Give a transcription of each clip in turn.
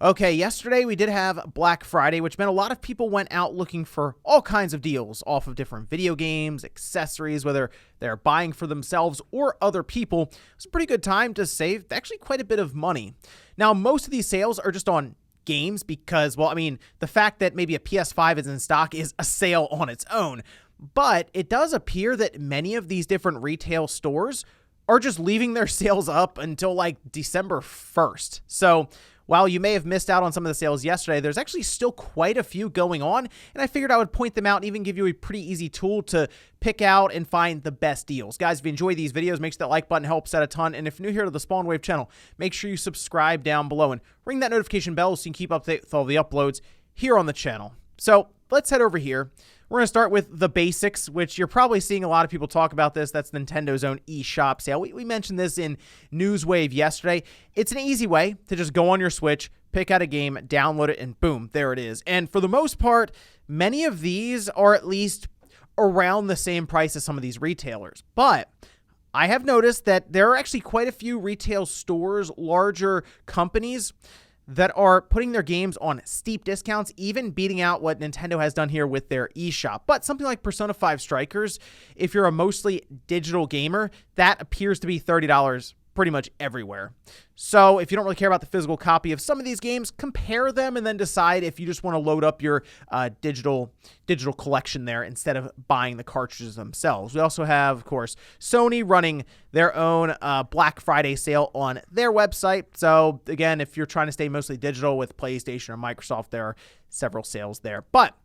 Okay, yesterday we did have Black Friday, which meant a lot of people went out looking for all kinds of deals off of different video games, accessories, whether they're buying for themselves or other people. It was a pretty good time to save actually quite a bit of money. Now, most of these sales are just on games because, well, I mean, the fact that maybe a PS5 is in stock is a sale on its own. But it does appear that many of these different retail stores are just leaving their sales up until like December 1st. So while you may have missed out on some of the sales yesterday, there's actually still quite a few going on, and I figured I would point them out and even give you a pretty easy tool to pick out and find the best deals. Guys, if you enjoy these videos, make sure that like button helps out a ton, and if you're new here to the Spawn Wave channel, make sure you subscribe down below and ring that notification bell so you can keep up to date with all the uploads here on the channel. So let's head over here. We're going to start with the basics, which you're probably seeing a lot of people talk about this. That's Nintendo's own eShop sale. We mentioned this in Newswave yesterday. It's an easy way to just go on your Switch, pick out a game, download it, and boom, there it is. And for the most part, many of these are at least around the same price as some of these retailers. But I have noticed that there are actually quite a few retail stores, larger companies, that are putting their games on steep discounts, even beating out what Nintendo has done here with their eShop. But something like Persona 5 Strikers, if you're a mostly digital gamer, that appears to be $30 pretty much everywhere. So if you don't really care about the physical copy of some of these games, compare them and then decide if you just want to load up your digital collection there instead of buying the cartridges themselves. We also have, of course, Sony running their own Black Friday sale on their website. So again, if you're trying to stay mostly digital with PlayStation or Microsoft, there are several sales there. But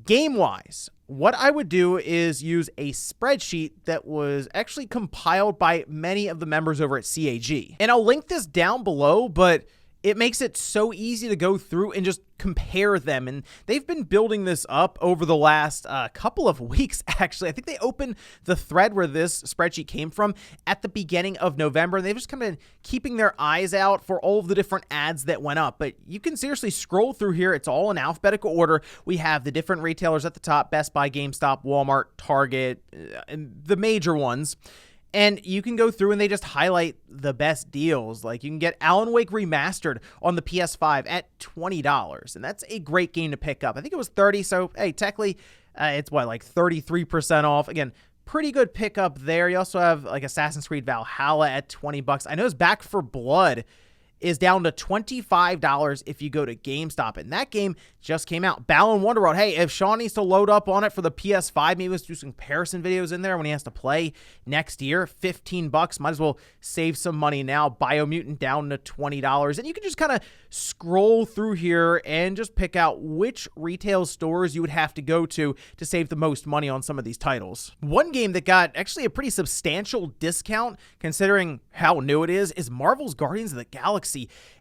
game-wise, what I would do is use a spreadsheet that was actually compiled by many of the members over at CAG. And I'll link this down below, but it makes it so easy to go through and just compare them. And they've been building this up over the last couple of weeks, actually. I think they opened the thread where this spreadsheet came from at the beginning of November. And they've just kind of been keeping their eyes out for all of the different ads that went up. But you can seriously scroll through here. It's all in alphabetical order. We have the different retailers at the top: Best Buy, GameStop, Walmart, Target, and the major ones. And you can go through and they just highlight the best deals. Like you can get Alan Wake Remastered on the PS5 at $20. And that's a great game to pick up. I think it was $30. So, hey, technically, it's what, like 33% off. Again, pretty good pickup there. You also have like Assassin's Creed Valhalla at $20. I know it's Back 4 Blood is down to $25 if you go to GameStop. And that game just came out. Balan Wonderworld. Hey, if Sean needs to load up on it for the PS5, maybe let's do some comparison videos in there when he has to play next year. $15. Might as well save some money now. Biomutant down to $20. And you can just kind of scroll through here and just pick out which retail stores you would have to go to save the most money on some of these titles. One game that got actually a pretty substantial discount, considering how new it is Marvel's Guardians of the Galaxy.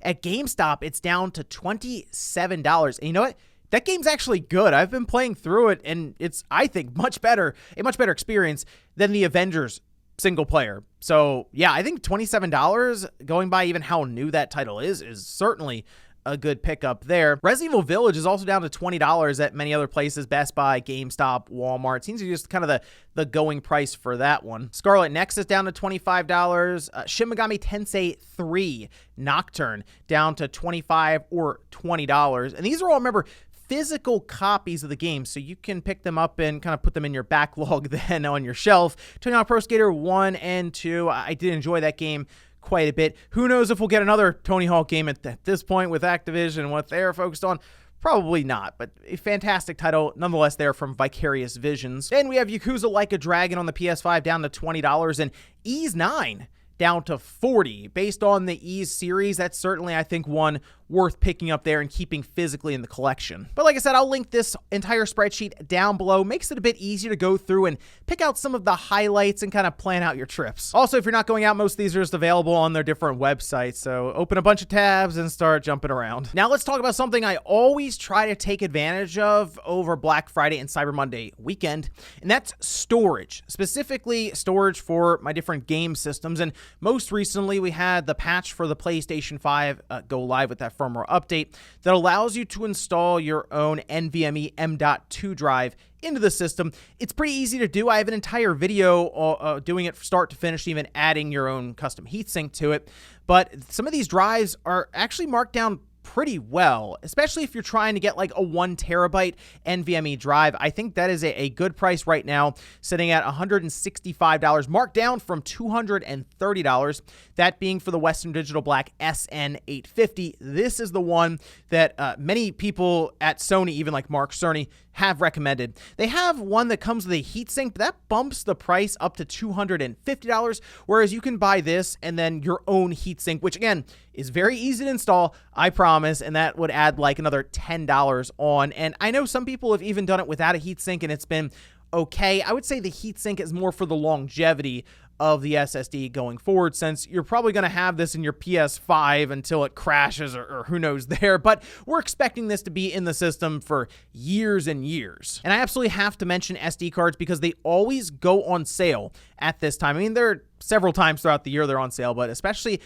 At GameStop, it's down to $27. And you know what? That game's actually good. I've been playing through it, and it's, I think, a much better experience than the Avengers single player. So, yeah, I think $27, going by even how new that title is certainly a good pickup there. Resident Evil Village is also down to $20 at many other places: Best Buy, GameStop, Walmart. Seems to be just kind of the going price for that one. Scarlet Nexus down to $25. Shin Megami Tensei 3 Nocturne down to $25 or $20. And these are all, remember, physical copies of the game, so you can pick them up and kind of put them in your backlog then on your shelf. Tony Hawk Pro Skater 1 and 2. I did enjoy that game quite a bit. Who knows if we'll get another Tony Hawk game at this point with Activision and what they're focused on. Probably not, but a fantastic title nonetheless there from Vicarious Visions. Then we have Yakuza Like a Dragon on the PS5 down to $20, and Ys 9 down to $40. Based on the Ys series, that's certainly, I think, one worth picking up there and keeping physically in the collection. But like I said, I'll link this entire spreadsheet down below. Makes it a bit easier to go through and pick out some of the highlights and kind of plan out your trips. Also, if you're not going out, most of these are just available on their different websites. So open a bunch of tabs and start jumping around. Now let's talk about something I always try to take advantage of over Black Friday and Cyber Monday weekend, and that's storage. Specifically, storage for my different game systems. And most recently, we had the patch for the PlayStation 5 go live with that firmware update that allows you to install your own NVMe M.2 drive into the system. It's pretty easy to do. I have an entire video doing it from start to finish, even adding your own custom heatsink to it. But some of these drives are actually marked down pretty well, especially if you're trying to get like a 1 terabyte NVMe drive. I think that is a good price right now, sitting at $165, marked down from $230, that being for the Western Digital Black SN850. This is the one that many people at Sony, even like Mark Cerny, have recommended. They have one that comes with a heatsink, but that bumps the price up to $250, whereas you can buy this and then your own heatsink, which again is very easy to install, I promise, and that would add like another $10 on. And I know some people have even done it without a heatsink and it's been okay. I would say the heatsink is more for the longevity of the SSD going forward, since you're probably going to have this in your PS5 until it crashes or who knows there, but we're expecting this to be in the system for years and years. And I absolutely have to mention SD cards because they always go on sale at this time. I mean, there are several times throughout the year they're on sale, but especially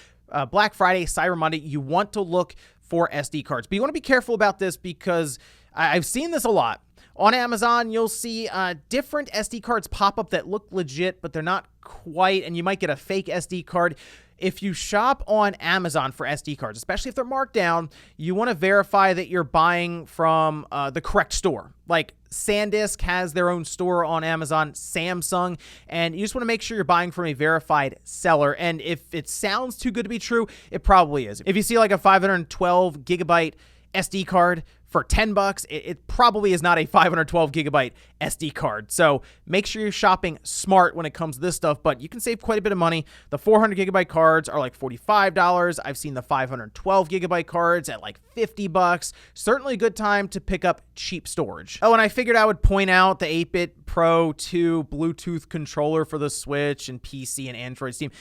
Black Friday, Cyber Monday, you want to look for SD cards. But you want to be careful about this because I've seen this a lot. On Amazon, you'll see different SD cards pop up that look legit, but they're not quite, and you might get a fake SD card. If you shop on Amazon for SD cards, especially if they're marked down, you want to verify that you're buying from the correct store. Like SanDisk has their own store on Amazon, Samsung, and you just want to make sure you're buying from a verified seller. And if it sounds too good to be true, it probably is. If you see like a 512 gigabyte SD card for $10, it probably is not a 512 gigabyte SD card. So make sure you're shopping smart when it comes to this stuff, but you can save quite a bit of money. The 400 gigabyte cards are like $45. I've seen the 512 gigabyte cards at like $50. Certainly a good time to pick up cheap storage. Oh, and I figured I would point out the 8-Bit Pro 2 Bluetooth controller for the Switch and PC and Android Steam.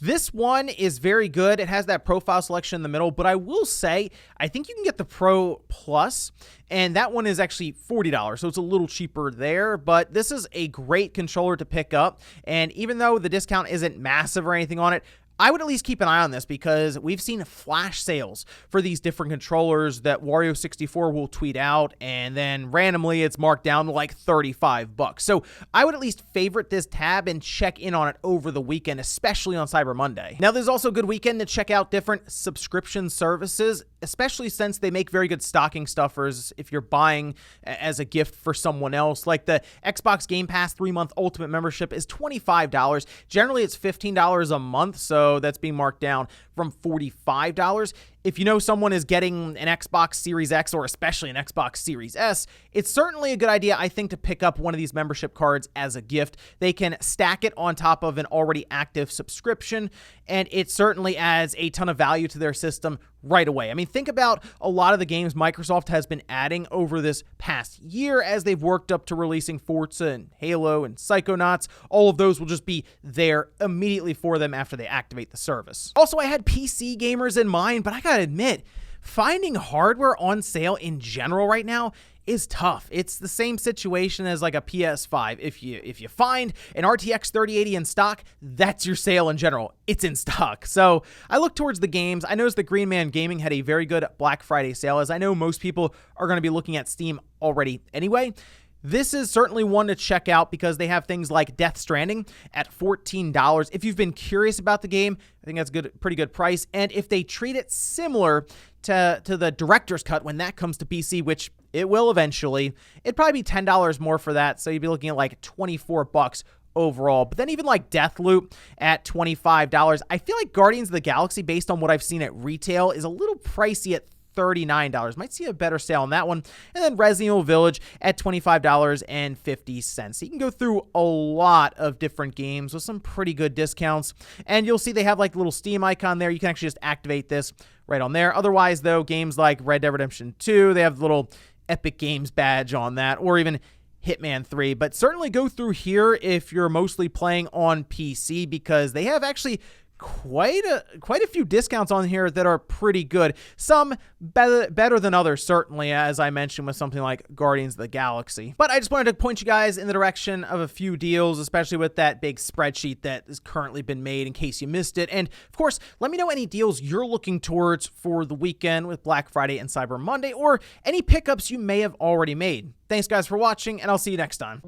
This one is very good. It has that profile selection in the middle, but I will say, I think you can get the Pro Plus, and that one is actually $40, so it's a little cheaper there, but this is a great controller to pick up, and even though the discount isn't massive or anything on it, I would at least keep an eye on this because we've seen flash sales for these different controllers that Wario64 will tweet out, and then randomly it's marked down to like $35. So I would at least favorite this tab and check in on it over the weekend, especially on Cyber Monday. Now, there's also a good weekend to check out different subscription services, especially since they make very good stocking stuffers if you're buying as a gift for someone else. Like the Xbox Game Pass 3-month Ultimate membership is $25. Generally, it's $15 a month, so that's being marked down from $45. If you know someone is getting an Xbox Series X or especially an Xbox Series S, it's certainly a good idea, I think, to pick up one of these membership cards as a gift. They can stack it on top of an already active subscription, and it certainly adds a ton of value to their system right away. I mean, think about a lot of the games Microsoft has been adding over this past year as they've worked up to releasing Forza and Halo and Psychonauts. All of those will just be there immediately for them after they activate the service. Also, I had PC gamers in mind, but I gotta admit, finding hardware on sale in general right now is tough. It's the same situation as like a PS5. If you find an RTX 3080 in stock, that's your sale in general. It's in stock. So I look towards the games. I noticed that Green Man Gaming had a very good Black Friday sale, as I know most people are going to be looking at Steam already anyway. This is certainly one to check out because they have things like Death Stranding at $14. If you've been curious about the game, I think that's good, pretty good price. And if they treat it similar to the Director's Cut when that comes to PC, which it will eventually, it'd probably be $10 more for that. So you'd be looking at like $24 overall. But then even like Deathloop at $25. I feel like Guardians of the Galaxy, based on what I've seen at retail, is a little pricey at $39. Might see a better sale on that one. And then Resident Evil Village at $25.50. You can go through a lot of different games with some pretty good discounts. And you'll see they have like a little Steam icon there. You can actually just activate this right on there. Otherwise, though, games like Red Dead Redemption 2, they have the little Epic Games badge on that, or even Hitman 3. But certainly go through here if you're mostly playing on PC, because they have actually quite a few discounts on here that are pretty good. Some better than others, certainly, as I mentioned with something like Guardians of the Galaxy. But I just wanted to point you guys in the direction of a few deals, especially with that big spreadsheet that has currently been made in case you missed it. And of course, let me know any deals you're looking towards for the weekend with Black Friday and Cyber Monday, or any pickups you may have already made. Thanks guys for watching, and I'll see you next time.